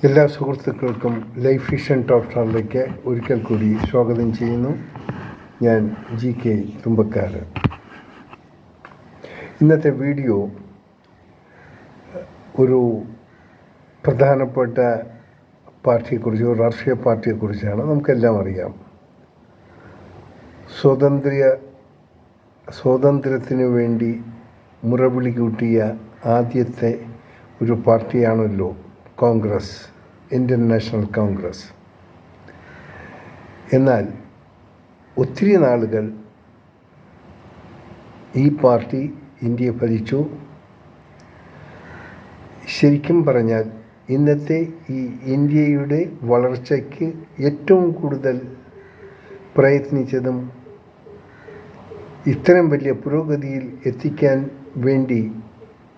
എല്ലാ സുഹൃത്തുക്കൾക്കും life vision talk ഷോയിലേക്ക് ഒരിക്കൽ കൂടി സ്വാഗതം ചെയ്യുന്നു. ഞാൻ GK തുമ്പക്കാട്. ഇന്നത്തെ വീഡിയോ ഒരു പ്രധാനപ്പെട്ട പാർട്ടിയെക്കുറിച്ച്, ഒരു രാഷ്ട്രീയ പാർട്ടിയെക്കുറിച്ചാണ്. നമുക്കെല്ലാം അറിയാം, സ്വാതന്ത്ര്യത്തിന് വേണ്ടി മുറവിളി കൂട്ടിയ ആദ്യത്തെ ഒരു പാർട്ടിയാണല്ലോ കോൺഗ്രസ്, ഇന്ത്യൻ നാഷണൽ കോൺഗ്രസ്. എന്നാൽ ഒത്തിരി നാളുകൾ ഈ പാർട്ടി ഇന്ത്യയെ ഭരിച്ചു. ശരിക്കും പറഞ്ഞാൽ ഇന്നത്തെ ഈ ഇന്ത്യയുടെ വളർച്ചയ്ക്ക് ഏറ്റവും കൂടുതൽ പ്രയത്നിച്ചതും ഇത്രയും വലിയ പുരോഗതിയിൽ എത്തിക്കാൻ വേണ്ടി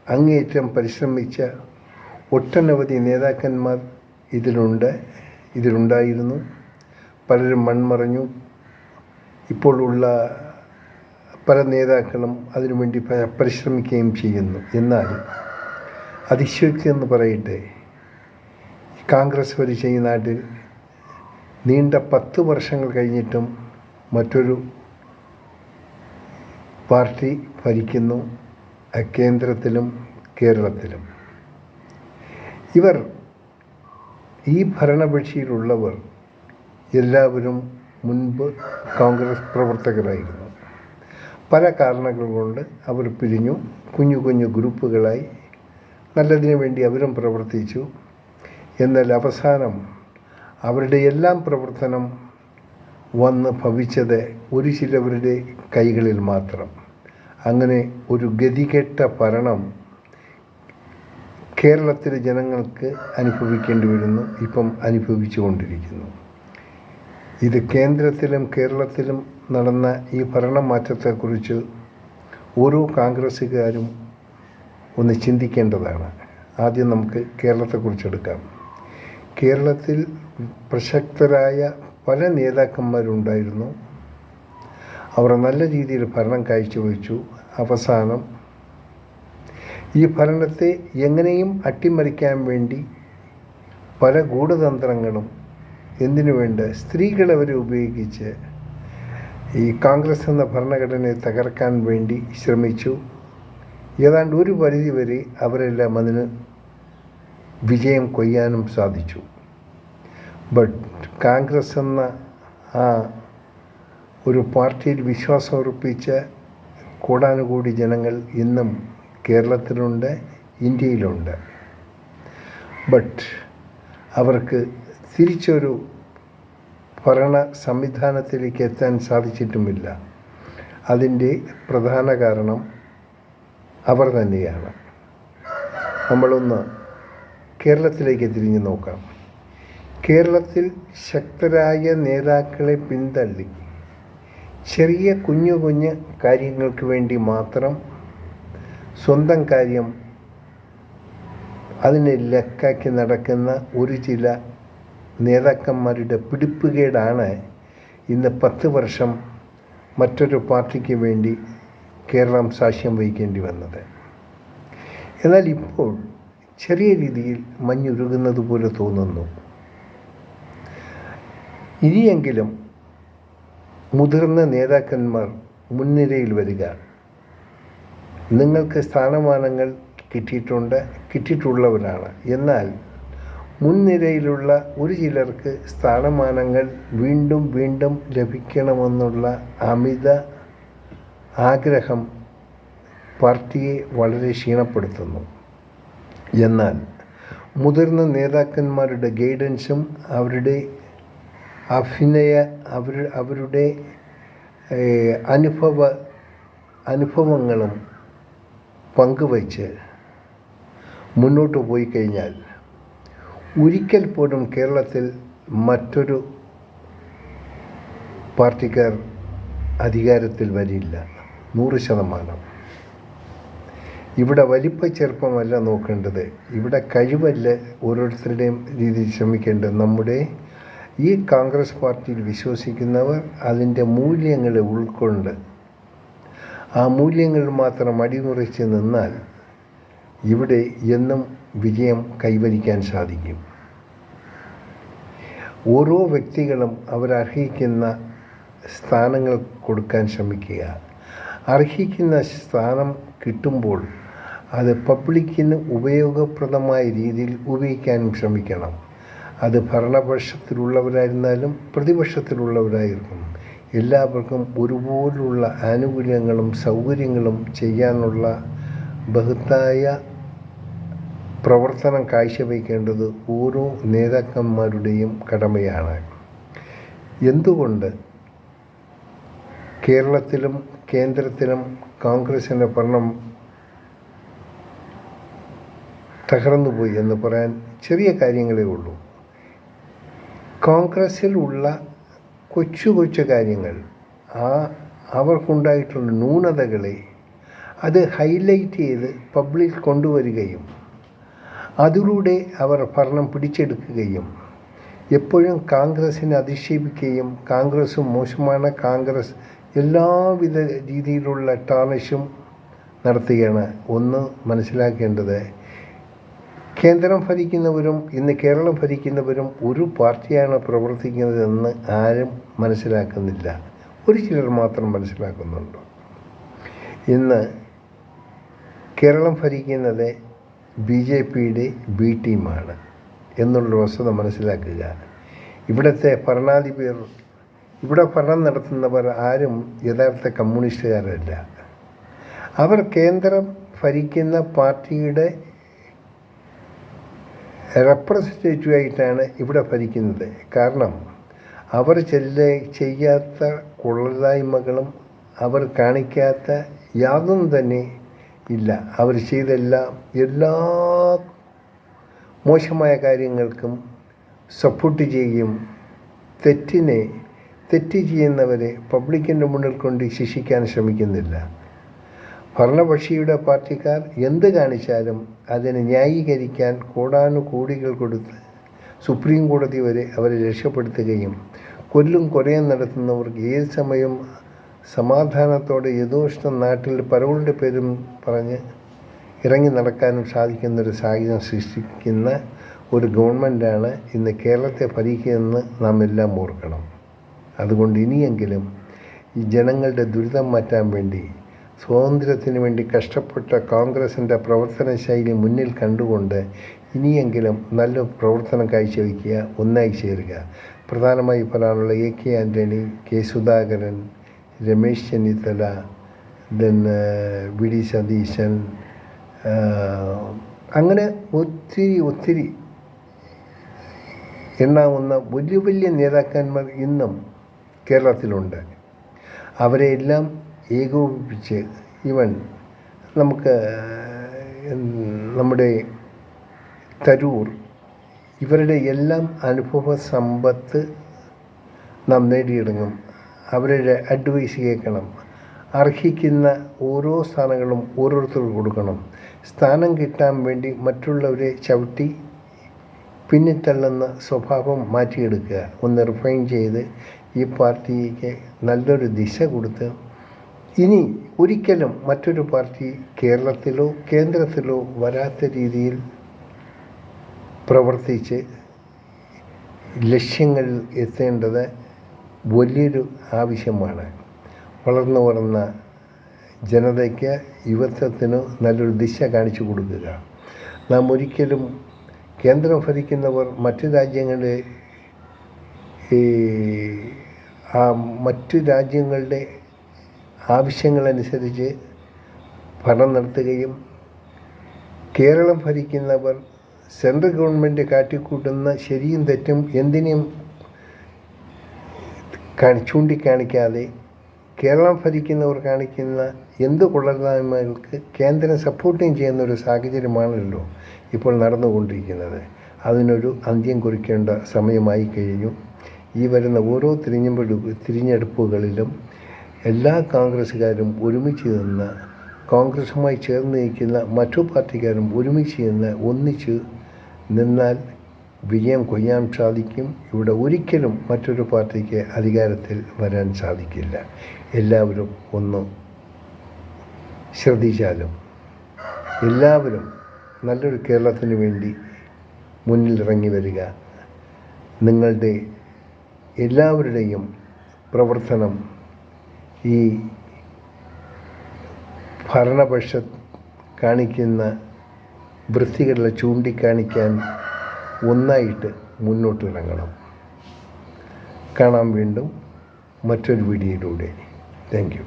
അങ്ങേയറ്റം പരിശ്രമിച്ച ഒട്ടനവധി നേതാക്കന്മാർ ഇതിലുണ്ടായിരുന്നു. പലരും മൺമറഞ്ഞു. ഇപ്പോൾ ഉള്ള പല നേതാക്കളും അതിനുവേണ്ടി പരിശ്രമിക്കുകയും ചെയ്യുന്നു. എന്നാൽ അതിശയോക്തി എന്ന് പറയട്ടെ, കോൺഗ്രസ് ഭരിച്ച ഈ നാട്ടിൽ നീണ്ട 10 വർഷങ്ങൾ കഴിഞ്ഞിട്ടും മറ്റൊരു പാർട്ടി ഭരിക്കുന്നു, കേന്ദ്രത്തിലും കേരളത്തിലും. ഈ ഭരണപക്ഷിയിലുള്ളവർ എല്ലാവരും മുൻപ് കോൺഗ്രസ് പ്രവർത്തകരായിരുന്നു. പല കാരണങ്ങൾ കൊണ്ട് അവർ പിരിഞ്ഞു, കുഞ്ഞു കുഞ്ഞു ഗ്രൂപ്പുകളായി. നല്ലതിനു വേണ്ടി അവരും പ്രവർത്തിച്ചു. എന്നാൽ അവസാനം അവരുടെ എല്ലാം പ്രവർത്തനം വന്ന് ഭവിച്ചത് ഒരു ചിലവരുടെ കൈകളിൽ മാത്രം. അങ്ങനെ ഒരു ഗതികെട്ട ഭരണം കേരളത്തിലെ ജനങ്ങൾക്ക് അനുഭവിക്കേണ്ടി വരുന്നു, ഇപ്പം അനുഭവിച്ചു കൊണ്ടിരിക്കുന്നു. ഇത് കേന്ദ്രത്തിലും കേരളത്തിലും നടന്ന ഈ ഭരണമാറ്റത്തെക്കുറിച്ച് ഓരോ കോൺഗ്രസ്സുകാരും ഒന്ന് ചിന്തിക്കേണ്ടതാണ്. ആദ്യം നമുക്ക് കേരളത്തെക്കുറിച്ചെടുക്കാം. കേരളത്തിൽ പ്രശസ്തരായ പല നേതാക്കന്മാരുണ്ടായിരുന്നു. അവർ നല്ല രീതിയിൽ ഭരണം കാഴ്ചവെച്ചു. അവസാനം ഈ ഭരണത്തെ എങ്ങനെയും അട്ടിമറിക്കാൻ വേണ്ടി പല ഗൂഢതന്ത്രങ്ങളും, എന്തിനു വേണ്ട സ്ത്രീകളെ വരെ ഉപയോഗിച്ച് ഈ കോൺഗ്രസ് എന്ന ഭരണഘടനയെ തകർക്കാൻ വേണ്ടി ശ്രമിച്ചു. ഏതാണ്ട് ഒരു പരിധി വരെ അവരെല്ലാം അതിന് വിജയം കൊയ്യാനും സാധിച്ചു. ബട്ട് കോൺഗ്രസ് എന്ന ആ ഒരു പാർട്ടിയിൽ വിശ്വാസം ഉറപ്പിച്ച കോടാനുകോടി ജനങ്ങൾ ഇന്നും കേരളത്തിലുണ്ട്, ഇന്ത്യയിലുണ്ട്. ബട്ട് അവർക്ക് തിരിച്ചൊരു ഭരണ സംവിധാനത്തിലേക്ക് എത്താൻ സാധിച്ചിട്ടുമില്ല. അതിൻ്റെ പ്രധാന കാരണം അവർ തന്നെയാണ്. നമ്മളൊന്ന് കേരളത്തിലേക്ക് തിരിഞ്ഞു നോക്കാം. കേരളത്തിൽ ശക്തരായ നേതാക്കളെ പിന്തള്ളി ചെറിയ കുഞ്ഞു കുഞ്ഞ് കാര്യങ്ങൾക്ക് വേണ്ടി മാത്രം സ്വന്തം കാര്യം അതിനെ ലക്കാക്കി നടക്കുന്ന ഒരു ചില നേതാക്കന്മാരുടെ പിടിപ്പുകേടാണ് ഇന്ന് 10 വർഷം മറ്റൊരു പാർട്ടിക്ക് വേണ്ടി കേരളം സാക്ഷ്യം വഹിക്കേണ്ടി വന്നത്. എന്നാൽ ഇപ്പോൾ ചെറിയ രീതിയിൽ മഞ്ഞുരുകുന്നത് പോലെ തോന്നുന്നു. ഇനിയെങ്കിലും മുതിർന്ന നേതാക്കന്മാർ മുൻനിരയിൽ വരിക. നിങ്ങൾക്ക് സ്ഥാനമാനങ്ങൾ കിട്ടിയിട്ടുള്ളവരാണ്. എന്നാൽ മുൻനിരയിലുള്ള ഒരു ചിലർക്ക് സ്ഥാനമാനങ്ങൾ വീണ്ടും വീണ്ടും ലഭിക്കണമെന്നുള്ള അമിത ആഗ്രഹം പാർട്ടിയെ വളരെ ക്ഷീണപ്പെടുത്തുന്നു. എന്നാൽ മുതിർന്ന നേതാക്കന്മാരുടെ ഗൈഡൻസും അവരുടെ അവരുടെ അനുഭവങ്ങളും പങ്കുവച്ച് മുന്നോട്ട് പോയി കഴിഞ്ഞാൽ ഒരിക്കൽ പോലും കേരളത്തിൽ മറ്റൊരു പാർട്ടിക്കാർ അധികാരത്തിൽ വരില്ല. 100%. ഇവിടെ വലിപ്പ ചെറുപ്പമല്ല നോക്കേണ്ടത്, ഇവിടെ കഴിവല്ല ഓരോരുത്തരുടെയും രീതിയിൽ ശ്രമിക്കേണ്ടത്. നമ്മുടെ ഈ കോൺഗ്രസ് പാർട്ടിയിൽ വിശ്വസിക്കുന്നവർ അതിൻ്റെ മൂല്യങ്ങളെ ഉൾക്കൊണ്ട് ആ മൂല്യങ്ങൾ മാത്രം അടിയുറച്ച് നിന്നാൽ ഇവിടെ എന്നും വിജയം കൈവരിക്കാൻ സാധിക്കും. ഓരോ വ്യക്തികളും അവരർഹിക്കുന്ന സ്ഥാനങ്ങൾ കൊടുക്കാൻ ശ്രമിക്കുക. അർഹിക്കുന്ന സ്ഥാനം കിട്ടുമ്പോൾ അത് പബ്ലിക്കിന് ഉപയോഗപ്രദമായ രീതിയിൽ ഉപയോഗിക്കാനും ശ്രമിക്കണം. അത് ഭരണപക്ഷത്തിലുള്ളവരായിരുന്നാലും പ്രതിപക്ഷത്തിലുള്ളവരായിരിക്കും. എല്ലാവർക്കും ഒരുപോലുള്ള ആനുകൂല്യങ്ങളും സൗകര്യങ്ങളും ചെയ്യാനുള്ള ബൃഹത്തായ പ്രവർത്തനം കാഴ്ചവെക്കേണ്ടത് ഓരോ നേതാക്കന്മാരുടെയും കടമയാണ്. എന്തുകൊണ്ട് കേരളത്തിലും കേന്ദ്രത്തിലും കോൺഗ്രസിൻ്റെ ഭരണം തകർന്നുപോയി എന്ന് പറയാൻ ചെറിയ കാര്യങ്ങളേ ഉള്ളൂ. കോൺഗ്രസ്സിലുള്ള കൊച്ചു കൊച്ചു കാര്യങ്ങൾ, അവർക്കുണ്ടായിട്ടുള്ള ന്യൂനതകളെ അത് ഹൈലൈറ്റ് ചെയ്ത് പബ്ലിക് കൊണ്ടുവരികയും അതിലൂടെ അവർ ഭരണം പിടിച്ചെടുക്കുകയും എപ്പോഴും കോൺഗ്രസിനെ അധിക്ഷേപിക്കുകയും കോൺഗ്രസ് മോശമാണ്, കോൺഗ്രസ് എല്ലാവിധ രീതിയിലുള്ള ടാർണിഷും നടത്തുകയാണ്. ഒന്ന് മനസ്സിലാക്കേണ്ടത്, കേന്ദ്രം ഭരിക്കുന്നവരും ഇന്ന് കേരളം ഭരിക്കുന്നവരും ഒരു പാർട്ടിയാണ് പ്രവർത്തിക്കുന്നതെന്ന് ആരും മനസ്സിലാക്കുന്നില്ല. ഒരു ചിലർ മാത്രം മനസ്സിലാക്കുന്നുണ്ട്. ഇന്ന് കേരളം ഭരിക്കുന്നത് BJPയുടെ B ടീമാണ് എന്നുള്ള വസ്തുത മനസ്സിലാക്കുക. ഇവിടുത്തെ ഭരണാധിപർ, ഇവിടെ ഭരണം നടത്തുന്നവർ ആരും യഥാർത്ഥ കമ്മ്യൂണിസ്റ്റുകാരല്ല. അവർ കേന്ദ്രം ഭരിക്കുന്ന പാർട്ടിയുടെ റെപ്രസെൻറ്റേറ്റീവായിട്ടാണ് ഇവിടെ ഭരിക്കുന്നത്. കാരണം അവർ ചെയ്യാത്ത കൊള്ളരുതായ്മകളും അവർ കാണിക്കാത്ത യാതൊന്നും തന്നെ ഇല്ല. അവർ ചെയ്ത എല്ലാ മോശമായ കാര്യങ്ങൾക്കും സപ്പോർട്ട് ചെയ്യുകയും തെറ്റ് ചെയ്യുന്നവരെ പബ്ലിക്കിൻ്റെ മുന്നിൽ കൊണ്ട് ശിക്ഷിക്കാൻ ശ്രമിക്കുന്നില്ല. ഭരണപക്ഷിയുടെ പാർട്ടിക്കാർ എന്ത് കാണിച്ചാലും അതിനെ ന്യായീകരിക്കാൻ കോടാനുകോടികൾ കൊടുത്ത് സുപ്രീം കോടതി വരെ അവരെ രക്ഷപ്പെടുത്തുകയും കൊല്ലും കൊലയും നടത്തുന്നവർക്ക് ഏത് സമയം സമാധാനത്തോടെ യഥോഷ്ടം നാട്ടിൽ പരവുകളുടെ പേരും പറഞ്ഞ് ഇറങ്ങി നടക്കാനും സാധിക്കുന്നൊരു സാഹചര്യം സൃഷ്ടിക്കുന്ന ഒരു ഗവൺമെൻറ്റാണ് ഇന്ന് കേരളത്തെ ഭരിക്കുന്നതെന്ന് നാം എല്ലാം ഓർക്കണം. അതുകൊണ്ട് ഇനിയെങ്കിലും ഈ ജനങ്ങളുടെ ദുരിതം മാറ്റാൻ വേണ്ടി, സ്വാതന്ത്ര്യത്തിന് വേണ്ടി കഷ്ടപ്പെട്ട കോൺഗ്രസിൻ്റെ പ്രവർത്തന ശൈലി മുന്നിൽ കണ്ടുകൊണ്ട് ഇനിയെങ്കിലും നല്ല പ്രവർത്തനം കാഴ്ചവെക്കുക, ഒന്നായി ചേരുക. പ്രധാനമായി പറയാനുള്ള AK Antony, K Sudhakaran, Ramesh Chennithala, VD Satheesan, അങ്ങനെ ഒത്തിരി എണ്ണാവുന്ന വലിയ വലിയ നേതാക്കന്മാർ ഇന്നും കേരളത്തിലുണ്ട്. അവരെയെല്ലാം ഏകോപിപ്പിച്ച് നമുക്ക് നമ്മുടെ തരൂർ, ഇവരുടെ എല്ലാം അനുഭവ സമ്പത്ത് നാം നേടിയെടുക്കും. അവരുടെ അഡ്വൈസ് കേൾക്കണം. അർഹിക്കുന്ന ഓരോ സ്ഥാനങ്ങളും ഓരോരുത്തർക്ക് കൊടുക്കണം. സ്ഥാനം കിട്ടാൻ വേണ്ടി മറ്റുള്ളവരെ ചവിട്ടി പിന്നിത്തള്ളുന്ന സ്വഭാവം മാറ്റിയെടുക്കുക. ഒന്ന് റിഫൈൻ ചെയ്ത് ഈ പാർട്ടിക്ക് നല്ലൊരു ദിശ കൊടുത്ത് ഇനി ഒരിക്കലും മറ്റൊരു പാർട്ടി കേരളത്തിലോ കേന്ദ്രത്തിലോ വരാത്ത രീതിയിൽ പ്രവർത്തിച്ച് ലക്ഷ്യങ്ങളിൽ എത്തേണ്ടത് വലിയൊരു ആവശ്യമാണ്. വളർന്ന ജനതയ്ക്ക്, യുവത്വത്തിന് നല്ലൊരു ദിശ കാണിച്ചു കൊടുക്കുക. നാം ഒരിക്കലും കേന്ദ്രം ഭരിക്കുന്നവർ മറ്റു രാജ്യങ്ങളുടെ ആവശ്യങ്ങളനുസരിച്ച് ഭരണം നടത്തുകയും കേരളം ഭരിക്കുന്നവർ സെൻട്രൽ ഗവൺമെൻറ് കാട്ടിക്കൂട്ടുന്ന ശരിയും തെറ്റും എന്തിനേയും ചൂണ്ടിക്കാണിക്കാതെ കേരളം ഭരിക്കുന്നവർ കാണിക്കുന്ന എന്ത് കൊള്ളരുതായ്മകൾക്ക് കേന്ദ്രം സപ്പോർട്ടും ചെയ്യുന്ന ഒരു സാഹചര്യമാണല്ലോ ഇപ്പോൾ നടന്നുകൊണ്ടിരിക്കുന്നത്. അതിനൊരു അന്ത്യം കുറിക്കേണ്ട സമയമായി കഴിഞ്ഞു. ഈ വരുന്ന ഓരോ തിരഞ്ഞെടുപ്പുകളിലും എല്ലാ കോൺഗ്രസ്സുകാരും ഒരുമിച്ച് നിന്ന്, കോൺഗ്രസുമായി ചേർന്ന് നിൽക്കുന്ന മറ്റു പാർട്ടിക്കാരും ഒരുമിച്ച് നിന്ന് ഒന്നിച്ച് നിന്നാൽ വിജയം കൊയ്യാൻ സാധിക്കും. ഇവിടെ ഒരിക്കലും മറ്റൊരു പാർട്ടിക്ക് അധികാരത്തിൽ വരാൻ സാധിക്കില്ല. എല്ലാവരും ഒന്ന് ശ്രദ്ധിച്ചാലും എല്ലാവരും നല്ലൊരു കേരളത്തിന് വേണ്ടി മുന്നിലിറങ്ങി വരിക. നിങ്ങളുടെ എല്ലാവരുടെയും പ്രവർത്തനം ഈ ഭരണപക്ഷം കാണിക്കുന്ന വൃത്തികളെ ചൂണ്ടിക്കാണിക്കാൻ ഒന്നായിട്ട് മുന്നോട്ടിറങ്ങണം. കാണാം വീണ്ടും മറ്റൊരു വീഡിയോയിലൂടെ. Thank you.